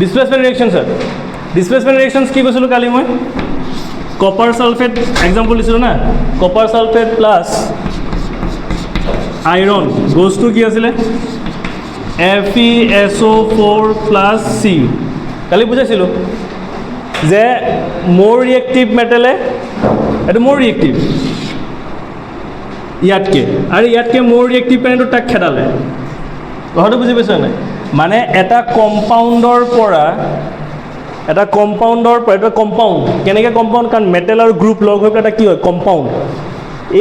Displacement reaction sir displacement ৰিঅ্যাকশনস কি কৈছিলো কালি মই কপাৰ সালফেট এক্সাম্পল দিছিলো না কপাৰ সালফেট প্লাস আইৰন গোজটো কি আছিলে FeSO4 প্লাস C কালি বুজাইছিলো যে মোৰ ৰিয়েক্টিভ মেটেলে এটা মোৰ ৰিয়েক্টিভ ইয়াতকে আৰু ইয়াতকে মোৰ ৰিয়েক্টিভ পেনেটো তাক খেদালে কথাটো বুজি পাইছ নাই মানে এটা কম্পাউণ্ডৰ পৰা এটা কম্পাউণ্ড কেনেকৈ কম্পাউণ্ড কাৰণ মেটেল আৰু গ্ৰুপ লগ হৈ পেলাই এটা কি হয় কম্পাউণ্ড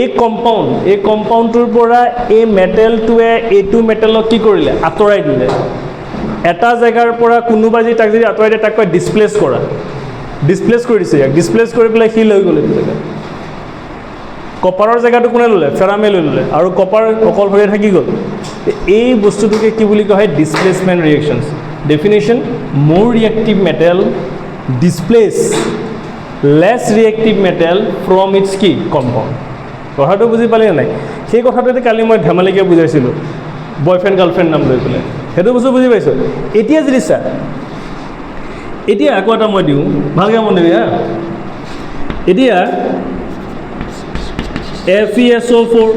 এই কম্পাউণ্ডটোৰ পৰা এই মেটেলটোৱে এইটো মেটেলক কি কৰিলে আঁতৰাই দিলে এটা জেগাৰ পৰা কোনোবা যদি তাক যদি আঁতৰাই দিয়ে তাক কয় ডিছপ্লেচ কৰা ডিছপ্লেচ কৰি দিছে ইয়াক ডিছপ্লেচ কৰি পেলাই সি লৈ গ'ল এইটো জেগা কপাৰৰ জেগাটো কোনে ল'লে ফেৰামে লৈ ল'লে আৰু কপাৰ অকলশৰীয়া থাকি গ'ল এই বস্তুটোকে কি বুলি কোৱা হয় displacement reactions definition more reactive metal displace less reactive metal from its কি কম্পাউণ্ড কথাটো বুজি পালি নাই সেই কথাটোতে কালি মই ধেমালিকৈ বুজাইছিলোঁ বয়ফ্ৰেণ্ড গাৰ্লফ্ৰেণ্ড নাম লৈ পেলাই সেইটো বস্তু বুজি পাইছোঁ এতিয়া যদি চা এতিয়া আকৌ এটা মই দিওঁ ভালকৈ মন দিবি হা এতিয়া FeSO4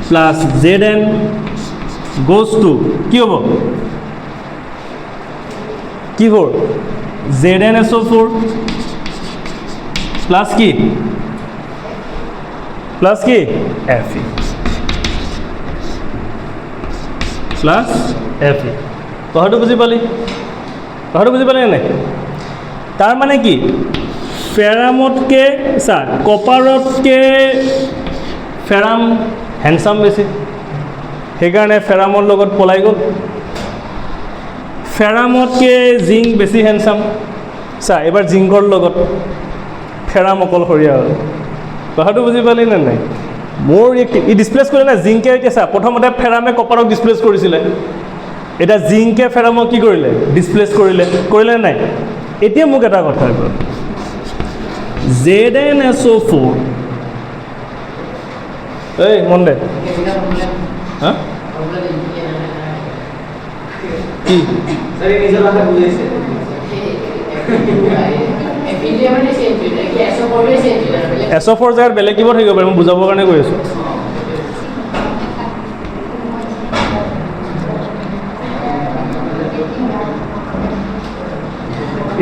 plus Zn goes to কি হ'ব কি হ'ব ZnSO4 plus কি plus কি Fe plus Fe কথাটো বুজি পালি নাই তাৰ মানে কি ফেৰামতকৈ চা কপাৰতকৈ ফেৰাম হেণ্ডচাম বেছি সেইকাৰণে ফেৰামৰ লগত পলাই গ'ল ফেৰামতকৈ জিংক বেছি হেণ্ডচাম চা এবাৰ জিংকৰ লগত ফেৰাম অকলশৰীয়া হ'ল কথাটো বুজি পালি নে নাই মোৰ ই ডিছপ্লেচ কৰিলে নাই জিংকে এতিয়া চা প্ৰথমতে ফেৰামে কপাৰক ডিছপ্লেচ কৰিছিলে এতিয়া জিংকে ফেৰামক কি কৰিলে ডিছপ্লেচ কৰিলে নাই এতিয়া মোক এটা কথা কয় ZnSO4 এই মন দে হা কি SO4 জেগাত বেলেগ কিবা থাকিব পাৰে মই বুজাবৰ কাৰণে কৈ আছোঁ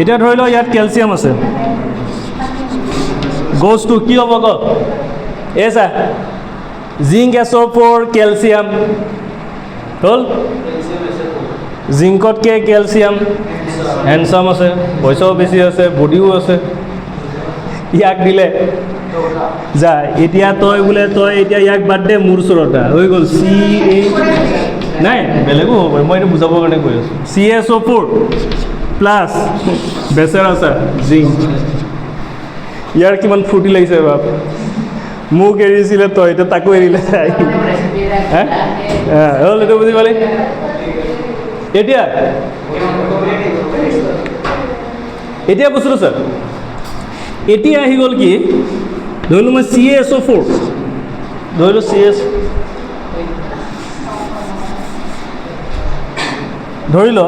এতিয়া ধৰি লওক ইয়াত কেলছিয়াম আছে goes to কি হ'ব ক এছা জিংক SO4 কেলছিয়াম হ'ল জিংকতকৈ কেলছিয়াম হেণ্ডচাম আছে পইচাও বেছি আছে বডিও আছে ইয়াক দিলে যা এতিয়া তই এতিয়া ইয়াক বাদ দে মোৰ ওচৰতে হৈ গ'ল CA নাই বেলেগো হ'ব পাৰে মই এইটো বুজাবৰ কাৰণে কৈ আছোঁ CaSO4 প্লাছ বেচেৰা চা জিংক ইয়াৰ কিমান ফূৰ্তি লাগিছে বাপ মোক এৰিছিলে তই এতিয়া তাকো এৰিলে হা হ'ল এইটো বুজি পালি এতিয়া বস্তুটো ছাৰ এতিয়া আহি গ'ল কি ধৰিলোঁ মই CaSO4 ধৰিলোঁ ধৰি ল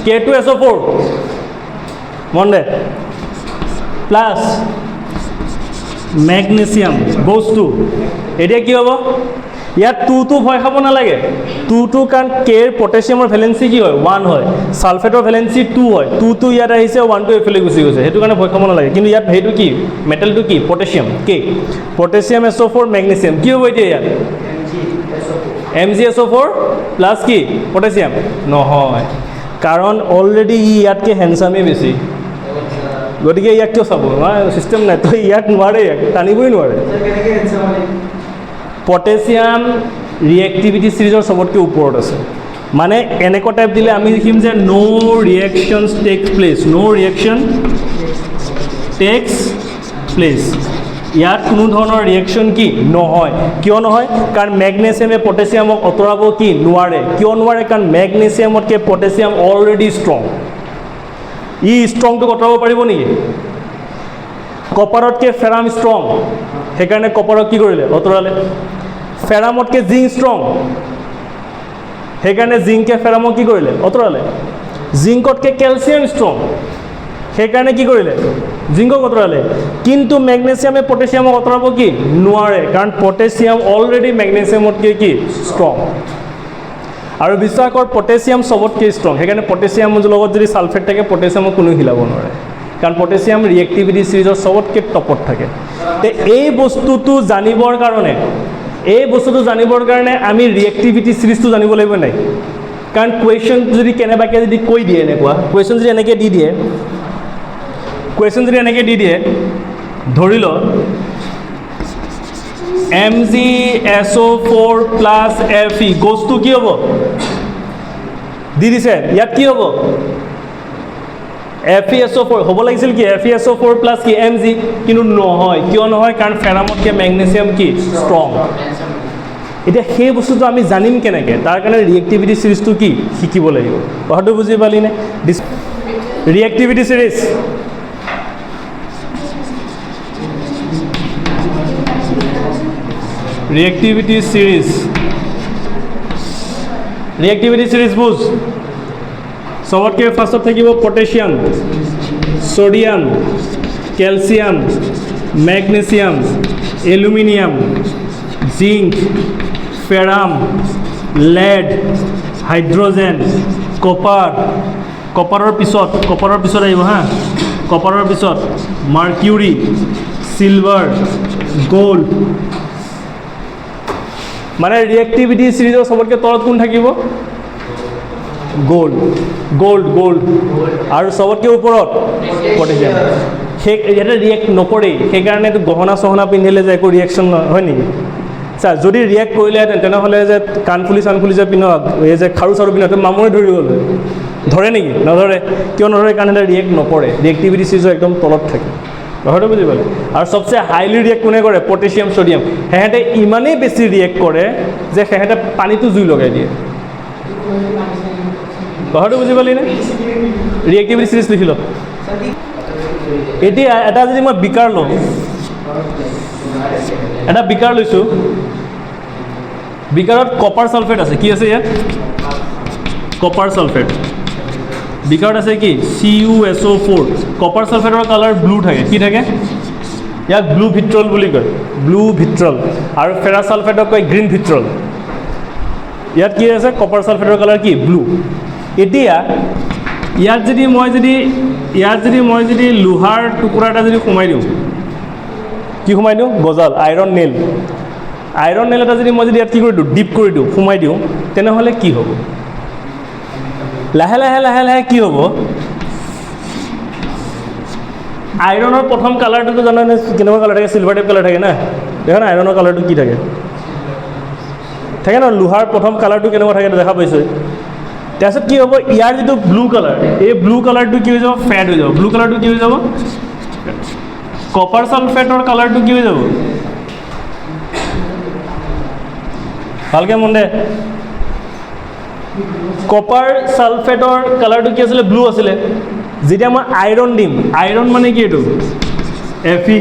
K2SO4 মন দে প্লাছ মেগনেছিয়াম বস্তু এতিয়া কি হ'ব ইয়াত টু ভয় খাব নালাগে টু কাৰণ কেৰ পটেছিয়ামৰ ভেলেঞ্চি কি হয় 1 হয় ছালফেটৰ ভেলেঞ্চি 2 হয় টু ইয়াত আহিছে 1 এইফালে গুচি গৈছে সেইটো কাৰণে ভয় খাব নালাগে কিন্তু ইয়াত সেইটো কি মেটেলটো কি পটেছিয়াম কে পটেছিয়াম SO4 মেগনেছিয়াম কি হ'ব এতিয়া ইয়াত MgSO4 প্লাছ কি পটেছিয়াম নহয় কাৰণ অলৰেডি ইয়াতকৈ হেণ্ডচামেই বেছি গতিকে ইয়াক কিয় চাব চিষ্টেম নাই তই ইয়াক নোৱাৰে ইয়াক টানিবই নোৱাৰে পটেছিয়াম ৰিয়েক্টিভিটি চিৰিজৰ চবতকৈ ওপৰত আছে মানে এনেকুৱা টাইপ দিলে আমি দেখিম যে ন' ৰিয়েকশ্যনছ টেক্স প্লেচ ইয়াত কোনো ধৰণৰ ৰিয়েকশ্যন কি নহয় কিয় নহয় কাৰণ মেগনেছিয়ামে পটেছিয়ামক আঁতৰাব কি নোৱাৰে কিয় নোৱাৰে কাৰণ মেগনেছিয়ামতকৈ পটেছিয়াম অলৰেডি ষ্ট্ৰং ই ষ্ট্ৰংটো আঁতৰাব পাৰিব নেকি কপাৰতকৈ ফেৰাম ষ্ট্ৰং সেইকাৰণে কপাৰক কি কৰিলে আঁতৰালে ফেৰামতকৈ জিংক ষ্ট্ৰং, সেইকাৰণে জিংকে ফেৰামক কি কৰিলে? অঁতৰালে। জিংকতকৈ কেলছিয়াম ষ্ট্ৰং, সেইকাৰণে কি কৰিলে? জিংকক অঁতৰালে। কিন্তু মেগনেছিয়ামে পটেছিয়ামক অঁতৰাব কি? নোৱাৰে, কাৰণ পটেছিয়াম অলৰেডি মেগনেছিয়ামতকৈ কি? ষ্ট্ৰং। আৰু বিশ্বাস কৰ পটেছিয়াম চবতকৈ ষ্ট্ৰং, সেইকাৰণে পটেছিয়ামৰ লগত যদি ছালফেট থাকে পটেছিয়ামক কোনো হিলাব নোৱাৰে, কাৰণ পটেছিয়াম ৰিয়েক্টিভিটি ছিৰিজৰ চবতকৈ টপত থাকে। এই বস্তুটো জানিবৰ কাৰণে আমি ৰিয়েক্টিভিটি ছিৰিজটো জানিব লাগিব নাই? কাৰণ কুৱেশ্যন যদি কেনেবাকৈ যদি কৈ দিয়ে, এনেকুৱা কুৱেশ্যন যদি এনেকৈ দি দিয়ে, ধৰি ল MgSO4 + Fe গছটো কি হ'ব? দি দিছে, ইয়াত কি হ'ব? FeSO4 হ'ব লাগিছিল কি? FeSO4 + কি? Mg, কিন্তু নহয়। কিয় নহয়? কাৰণ ফেৰামতকৈ মেগনেছিয়াম কি? ষ্ট্ৰং। এতিয়া সেই বস্তুটো আমি জানিম কেনেকৈ? তাৰ কাৰণে ৰিয়েক্টিভিটি ছিৰিজটো কি? শিকিব লাগিব। কথাটো বুজি পালিনে? ৰিয়েক্টিভিটি ছিৰিজ বুজ। চবতকৈ ফাৰ্ষ্টত থাকিব potassium, sodium, calcium, magnesium, aluminium, zinc, ferrum, lead, hydrogen, কপাৰৰ পিছত আহিব হা। কপাৰৰ পিছত মাৰ্কিউৰি, চিলভাৰ, গ'ল্ড। মানে ৰিয়েক্টিভিটি ছিৰিজৰ চবতকৈ তলত কোন থাকিব? গ'ল্ড। আৰু চবতকৈ ওপৰত পটেছিয়াম। ইয়াতে ৰিয়েক্ট নকৰেই, সেইকাৰণে এইটো গহনা চহনা পিন্ধিলে যে একো ৰিয়েকশ্যন হয় নেকি? চা, যদি ৰিয়েক্ট কৰিলেহেঁতেন তেনেহ'লে যে কাণফুলি চানফুলি যে পিন্ধক, এই যে খাৰু চাৰু পিন্ধক, মামৰে ধৰি গ'ল। ধৰে নেকি? নধৰে। কিয় নধৰে? কাৰণ এটা ৰিয়েক্ট নকৰে, ৰিয়েক্টিভিটি ছিৰিজৰ একদম তলত থাকে। কথাটো বুজি পালে? আৰু চবচে হাইলি ৰিয়েক্ট কোনে কৰে? Potassium, sodium. সিহঁতে ইমানেই বেছি ৰিয়েক্ট কৰে যে সিহঁতে পানীটো জুই লগাই দিয়ে। কথাটো বুজি পালি নে? ৰিয়েক্টিভিটি ছিৰিজ লিখি লওক। এতিয়া এটা যদি মই বিকাৰ লওঁ, এটা বিকাৰ লৈছোঁ, বিকাৰত কপাৰ ছালফেট আছে। কি আছে ইয়াত? Copper sulphate. বিকাৰত আছে কি? CuSO4। কপাৰ ছালফেটৰ কালাৰ ব্লু থাকে। কি থাকে? ইয়াক ব্লু ভিট্ৰল বুলি কয়, ব্লু ভিট্ৰল। আৰু ফেৰাছ ছালফেটক কয় গ্ৰীণ ভিট্ৰল। ইয়াত কি আছে? কপাৰ ছালফেটৰ কালাৰ কি? ব্লু। এতিয়া ইয়াত যদি মই লোহাৰ টুকুৰা এটা যদি সোমাই দিওঁ, কি সোমাই দিওঁ? গজাল, আইৰণ নেইল এটা যদি মই ইয়াত কি কৰি দিওঁ? ডিপ কৰি দিওঁ, সোমাই দিওঁ, তেনেহ'লে কি হ'ব? লাহে লাহে কি হ'ব? আইৰণৰ প্ৰথম কালাৰটোতো জানানে কেনেকুৱা কালাৰ থাকে? চিলভাৰ টাইপ কালাৰ থাকে না। দেখা না আইৰণৰ কালাৰটো কি থাকে? থাকে ন, লোহাৰ প্ৰথম কালাৰটো কেনেকুৱা থাকে দেখা পাইছোঁ। তাৰপিছত কি হ'ব? ইয়াৰ যিটো ব্লু কালাৰ, এই ব্লু কালাৰটো কি হৈ যাব? ফেড হৈ যাব। ব্লু কালাৰটো কি হৈ যাব? কপাৰ ছালফেটৰ কালাৰটো কি হৈ যাব? ভালকৈ মন দে। কপাৰ ছালফেটৰ কালাৰটো কি আছিলে? ব্লু আছিলে। যেতিয়া মই আইৰণ দিম, আইৰণ মানে কি এইটো? Fe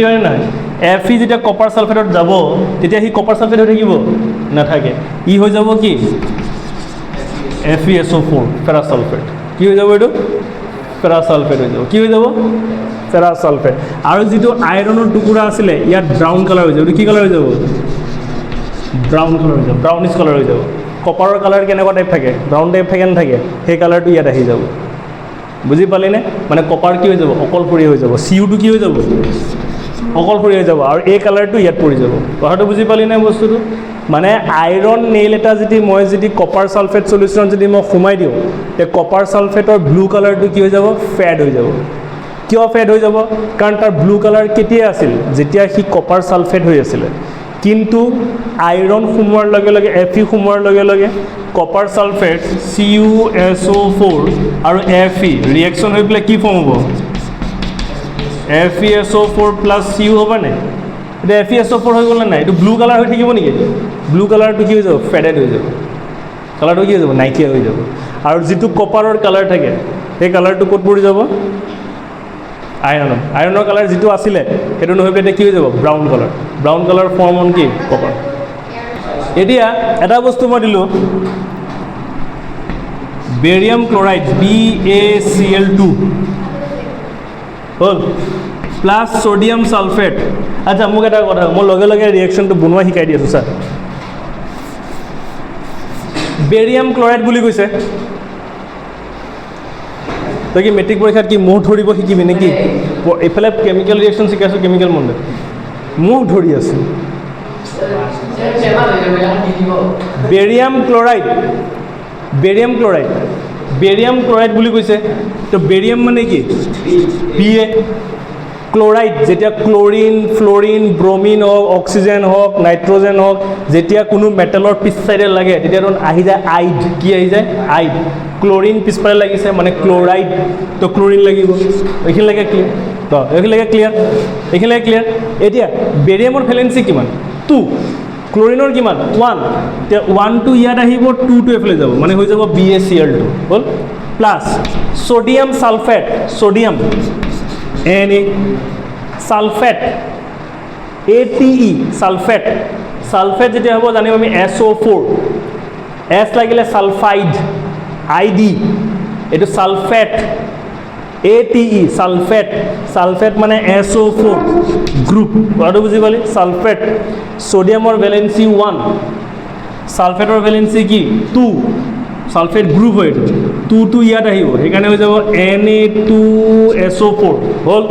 হয়নে নহয়? Fe যেতিয়া কপাৰ ছালফেটত যাব, তেতিয়া সি কপাৰ ছালফেট হৈ থাকিব? নাথাকে। ই হৈ যাব কি? FeSO4, ferrous sulphate. কি হৈ যাব এইটো? ফেৰাছ ছালফেট হৈ যাব। কি হৈ যাব? Ferrous sulphate. আৰু যিটো আইৰণৰ টুকুৰা আছিলে ইয়াত ব্ৰাউন কালাৰ হৈ যাব। এইটো কি কালাৰ হৈ যাব? ব্ৰাউন কালাৰ হৈ যাব, ব্ৰাউনিছ কালাৰ হৈ যাব। কপাৰৰ কালাৰ কেনেকুৱা টাইপ থাকে? ব্ৰাউন টাইপ থাকে নাথাকে? সেই কালাৰটো ইয়াত আহি যাব। বুজি পালিনে? মানে কপাৰ কি হৈ যাব? অকলশৰীয়া হৈ যাব। Cu2 কি হৈ যাব? অকলশৰীয়া হৈ যাব। আৰু এই কালাৰটো ইয়াত পৰি যাব। কথাটো বুজি পালিনে বস্তুটো? মানে আইৰণ নেইল এটা মই কপাৰ ছালফেট চলিউশ্যনত যদি মই সোমাই দিওঁ, তে কপাৰ ছালফেটৰ ব্লু কালাৰটো কি হৈ যাব? ফেড হৈ যাব। কিয় ফেড হৈ যাব? কাৰণ তাৰ ব্লু কালাৰ কেতিয়া আছিল? যেতিয়া সি কপাৰ ছালফেট হৈ আছিলে। কিন্তু আইৰণ সোমোৱাৰ লগে লগে, Fe সোমোৱাৰ লগে লগে কপাৰ ছালফেট CuSO4 আৰু Fe ৰিয়েকশ্যন হৈ পেলাই কি ফৰ্ম হ'ব? FeSO4 + Cu হ'ব নাই? এতিয়া FeSO4 হৈ গ'ল নে নাই? এইটো ব্লু কালাৰ হৈ থাকিব নেকি? ব্লু কালাৰটো কি হৈ যাব? ফেডেড হৈ যাব। কালাৰটো কি হৈ যাব? নাইকিয়া হৈ যাব। আৰু যিটো কপাৰৰ কালাৰ থাকে সেই কালাৰটো ক'ত পৰি যাব? আইৰণৰ কালাৰ যিটো আছিলে সেইটো নহৈ পেলাই কি হৈ যাব ব্ৰাউন কালাৰ ফৰ্ম অন কি কপাৰ এতিয়া এটা বস্তু মই দিলোঁ বেৰিয়াম ক্লৰাইড BaCl2 হ'ল প্লাছ ছ'ডিয়াম ছালফেট আচ্ছা মোক এটা কথা মই লগে লগে ৰিয়েকশ্যনটো বনোৱা শিকাই দি আছোঁ ছাৰ বেৰিয়াম ক্লৰাইড বুলি কৈছে তই কি মেট্ৰিক পৰীক্ষাত কি মহ ধৰিব শিকিবি নেকি এইফালে কেমিকেল ৰিয়েকশ্যন শিকাইছোঁ কেমিকেল মণ্ডে মহ ধৰি আছে বেৰিয়াম ক্লৰাইড বুলি কৈছে তো বেৰিয়াম মানে কি Ba ক্লৰাইড যেতিয়া ক্লৰিন ফ্লৰিন ব্ৰমিন হওক অক্সিজেন হওক নাইট্ৰজেন হওক যেতিয়া কোনো মেটেলৰ পিছ চাইডে লাগে তেতিয়া আহি যায় আইড কি আহি যায় আইড ক্লৰিন পিছফালে লাগিছে মানে ক্লৰাইড তো ক্লৰিন লাগিব এইখিনিলৈকে ক্লিয়াৰ তো এইখিনিলৈকে ক্লিয়াৰ এতিয়া বেৰিয়ামৰ ভেলেঞ্চি কিমান 2 ক্লৰিনৰ কিমান 1 এতিয়া 1টো ইয়াত আহিব 2টো এইফালে যাব মানে হৈ যাব BaCl2 হ'ল plus sodium sulphate sodium Na sulphate ATE sulphate যেতিয়া হ'ব জানিম আমি SO4 S লাগিলে ছালফাইড ID এইটো ছালফেট ATE ছালফেট মানে SO4 গ্ৰুপ কথাটো বুজি পালি ছালফেট ছ'ডিয়ামৰ ভেলেঞ্চি 1 ছালফেটৰ ভেলেঞ্চি কি 2 ছালফেট গ্ৰুপ হয় এইটো 2টো ইয়াত আহিব সেইকাৰণে হৈ যাব Na2SO4 হ'ল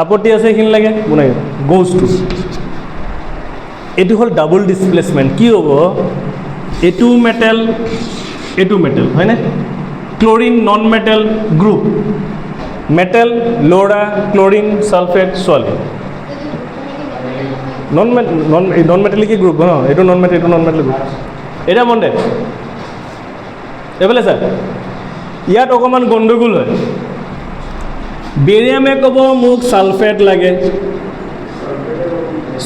আপত্তি আছে এইখিনিলৈকে বনাই গ'জ টু এইটো হ'ল ডাবল ডিছপ্লেচমেণ্ট কি হ'ব এইটো মেটেল হয়নে chlorine non metal group metal ল'ৰা ক্লৰিন ছালফেট ছোৱালী নন মেটেলিক গ্ৰুপ ন এইটো নন মেটেল গ্ৰুপ এতিয়া মন দে এইফালে ছাৰ ইয়াত অকণমান গণ্ডগোল হয় বেৰিয়ামে ক'ব মোক ছালফেট লাগে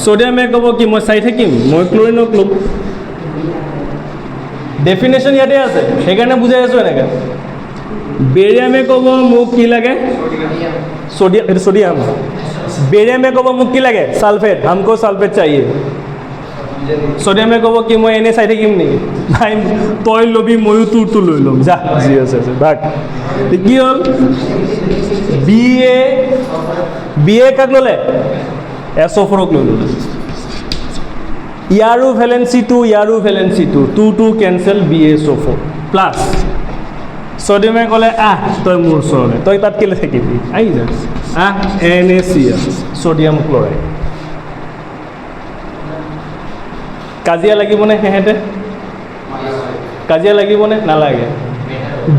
ছ'ডিয়ামে ক'ব কি মই চাই থাকিম মই ক্লৰিনক ল'ম ডেফিনেশ্যন ইয়াতে আছে সেইকাৰণে বুজাই আছোঁ এনেকৈ বেৰিয়ামে ক'ব মোক কি লাগে ছ'ডিয়াম বেৰিয়ামে ক'ব মোক কি লাগে ছালফেট হামকো ছালফেট চাহিয়ে ছ'ডিয়ামে ক'ব কি মই এনেই চাই থাকিম নেকি নাই তই ল'বি ময়ো তোৰটো লৈ ল'ম যা যি আছে ভাগ কি হ'ল BA কাক ল'লে SO4ক লৈ ল'লে ইয়াৰো ভেলেঞ্চি 2 কেঞ্চেল BaSO4 প্লাছ ছ'ডিয়ামে ক'লে তই মোৰ ওচৰলৈ তই তাত কেলৈ থাকিবি আহি যা NaCl ছ'ডিয়াম ক্লৰাইড কাজিয়া লাগিবনে সেহেঁতে কাজিয়া লাগিবনে নালাগে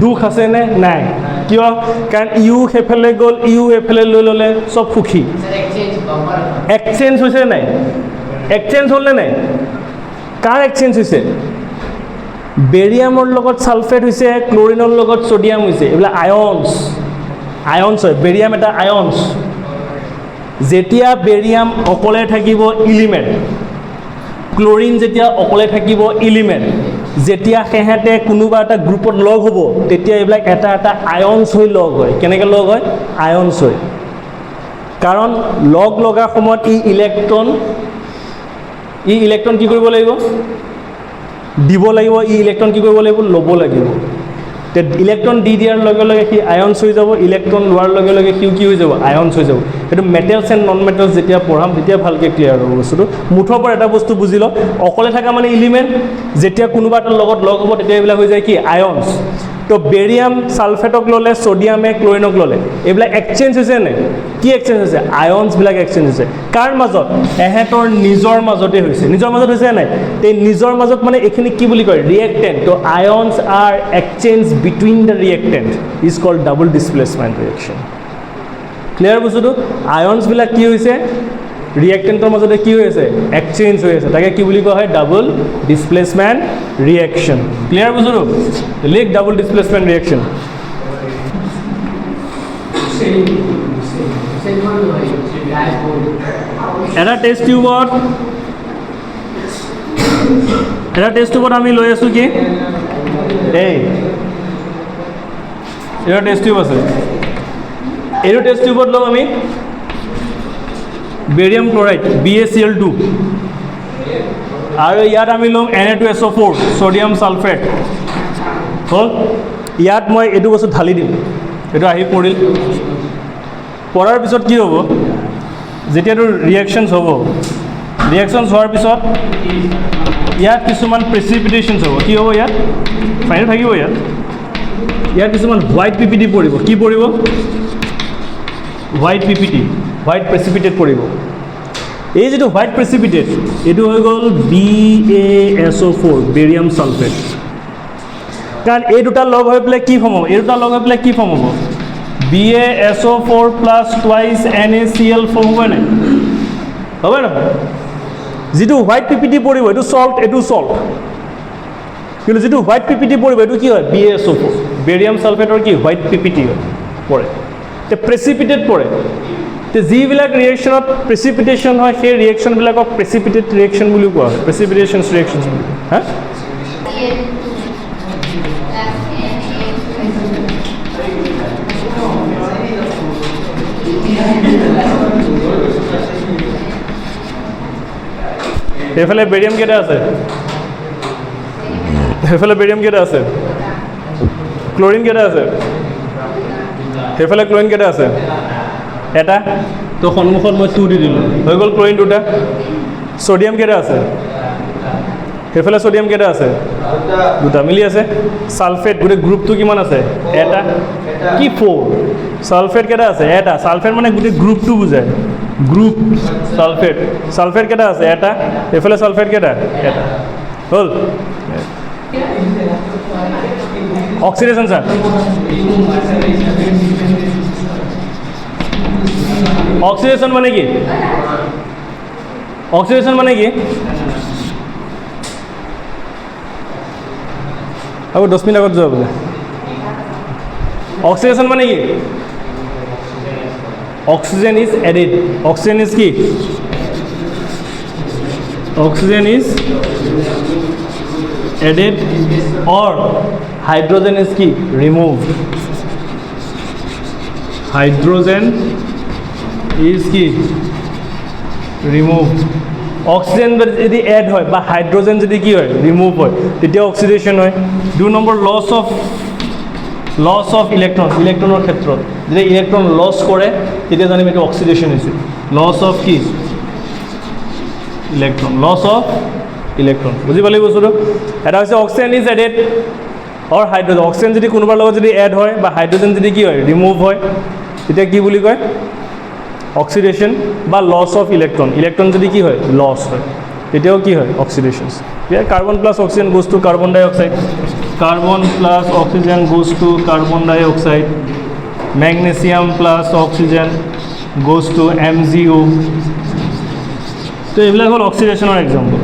দুখ আছেনে নাই কিয় কাৰণ ইউ সেইফালে গ'ল ইউ এইফালে লৈ ল'লে চব সুখী এক্সচেঞ্জ হৈছে নাই এক্সচেঞ্জ হ'লনে নাই কাৰ এক্সচেঞ্জ হৈছে বেৰিয়ামৰ লগত ছালফেট হৈছে ক্লৰিনৰ লগত ছ'ডিয়াম হৈছে এইবিলাক আয়নছ হয় বেৰিয়াম এটা আয়নছ যেতিয়া বেৰিয়াম অকলে থাকিব ইলিমেণ্ট ক্লৰিন যেতিয়া অকলে থাকিব ইলিমেণ্ট যেতিয়া সেহেঁতে কোনোবা এটা গ্ৰুপত লগ হ'ব তেতিয়া এইবিলাক এটা আয়নছ হৈ লগ হয় কেনেকৈ লগ হয় আয়নছ হয় কাৰণ লগা সময়ত ই ইলেক্ট্ৰন কি কৰিব লাগিব দিব লাগিব ইলেক্ট্ৰন কি কৰিব লাগিব ল'ব লাগিব তে ইলেক্ট্ৰন দি দিয়াৰ লগে লগে সি আয়নছ হৈ যাব ইলেক্ট্ৰন লোৱাৰ লগে লগে সিও কি হৈ যাব আয়নছ হৈ যাব সেইটো মেটেলছ এণ্ড নন মেটেলছ যেতিয়া পঢ়াম তেতিয়া ভালকৈ ক্লিয়াৰ হ'ব বস্তুটো মুঠৰ পৰা এটা বস্তু বুজি লওক অকলে থকা মানে ইলিমেণ্ট যেতিয়া কোনোবা এটাৰ লগত লগ হ'ব তেতিয়া এইবিলাক হৈ যায় কি আয়নছ তো বেৰিয়াম ছালফেটক ল'লে ছ'ডিয়ামে ক্লৰিনক ল'লে এইবিলাক এক্সচেঞ্জ হৈছে নে কি এক্সচেঞ্জ হৈছে আয়নছবিলাক এক্সচেঞ্জ হৈছে কাৰ মাজত এহেঁতৰ নিজৰ মাজতে হৈছে নাই তে নিজৰ মাজত মানে এইখিনি কি বুলি কয় reactant two ions are exchange between the reactant is called double displacement reaction clear বস্তুটো আয়নছবিলাক কি হৈছে ৰিয়েক্টেণ্টৰ মাজতে কি হৈ আছে এক্সচেঞ্জ হৈ আছে তাকে কি বুলি কোৱা হয় ডাবল ডিছপ্লেচমেণ্ট ৰিয়েকশ্যন ক্লিয়াৰ বস্তুটো লিখ ডাবল ডিছপ্লেচমেণ্ট ৰিয়েকশ্যন এটা টেষ্ট টিউবত আমি লৈ আছোঁ কি এটা টেষ্ট টিউব আছে এইটো টেষ্ট টিউবত ল'ম আমি বেৰিয়াম ক্লৰাইড BaCl2 আৰু ইয়াত আমি ল'ম Na2SO4 ছ'ডিয়াম ছালফেট হ'ল। ইয়াত মই এইটো বস্তু ঢালি দিম, এইটো আহি পৰিল। পৰাৰ পিছত কি হ'ব, যেতিয়াতো ৰিয়েকশ্যনছ হ'ব, ৰিয়েকশ্যনছ হোৱাৰ পিছত ইয়াত কিছুমান প্ৰেচিপিটেশ্যনছ হ'ব। কি হ'ব ইয়াত, ফাইনেল থাকিব ইয়াত কিছুমান হোৱাইট PPT পৰিব। কি পৰিব, হোৱাইট PPT, হোৱাইট প্ৰেচিপিটেট পৰিব। এই যিটো হোৱাইট প্ৰেচিপিটেট এইটো হৈ গ'ল BaSO4 বেৰিয়াম ছালফেট। কাৰণ এই দুটা লগ হৈ পেলাই কি ফৰ্ম হ'ব, এই দুটা লগ হৈ পেলাই কি ফৰ্ম হ'ব, BaSO4 plus twice NaCl form হ'ব নাই, হ'ব নহয়? যিটো হোৱাইট PPT পৰিব এইটো চল্ট, এইটো চল্ট, কিন্তু যিটো হোৱাইট PPT পৰিব এইটো কি হয়, BaSO4 বেৰিয়াম ছালফেটৰ কি হোৱাইট PPT হয় পৰে, তে প্ৰেচিপিটেট পৰে। তে যিবিলাক ৰিয়েকশ্যনত প্ৰেচিপিটেশ্যন হয় সেই ৰিয়েকশ্যনবিলাকক প্ৰেচিপিটেট ৰিয়েকশ্যন বুলিও কোৱা হয়, প্ৰেচিপিটেশ্যন ৰিয়েকশ্যন বুলি। হা সেইফালে বেৰিয়াম কেইটা আছে, সেইফালে বেৰিয়াম কেইটা আছে, ক্লৰিন কেইটা আছে, সেইফালে ক্লৰিন কেইটা আছে, এটা। তো সন্মুখত মই 2 দি দিলোঁ, হৈ গ'ল ক্লৰিন 2টা। ছ'ডিয়াম কেইটা আছে, সেইফালে ছ'ডিয়াম কেইটা আছে, 2টা মিলি আছে। ছালফেট গোটেই গ্ৰুপটো কিমান আছে, এটা, কি 4। ছালফেট কেইটা আছে, এটা। ছালফেট মানে গোটেই গ্ৰুপটো বুজায়, গ্ৰুপ ছালফেট। ছালফেট কেইটা আছে, এটা। এইফালে ছালফেট কেইটা, এটা। হ'ল অক্সিডেশ্যন ছাৰ, অক্সিডেশ্যন মানে কি, অক্সিডেশ্যন মানে কি, আকৌ 10 মিনিট আগত যোৱা বোলে। অক্সিডেশ্যন মানে কি, অক্সিজেন ইজ এডিড, অক্সিজেন ইজ কি, oxygen is added or hydrogen is কি removed, hydrogen is কি removed। অক্সিজেন যদি এড হয় বা হাইড্ৰোজেন যদি কি হয় ৰিমুভ হয় তেতিয়া অক্সিডেশ্যন হয়। 2 নম্বৰ লছ অফ ইলেক্ট্ৰন, ইলেক্ট্ৰনৰ ক্ষেত্ৰত যেতিয়া ইলেক্ট্ৰন লছ কৰে তেতিয়া জানিম এইটো অক্সিডেশ্যন হৈছে। লছ অফ কি ইলেক্ট্ৰন, লছ অফ ইলেক্ট্ৰন, বুজি পালি বস্তুটো। এটা হৈছে oxygen is added or hydrogen, oxygen যদি কোনোবাৰ লগত যদি এড হয় বা হাইড্ৰোজেন যদি কি হয় ৰিমুভ হয় তেতিয়া কি বুলি কয়, অক্সিডেশ্যন বা লছ অফ ইলেক্ট্ৰন। ইলেক্ট্ৰন যদি কি হয় লছ হয় তেতিয়াও কি হয় oxidation. Carbon plus oxygen goes to carbon dye oxide, carbon plus oxygen goes to carbon dye oxide, magnesium plus oxygen goes to MgO। তো এইবিলাক হ'ল অক্সিডেশ্যনৰ এক্সাম্পল।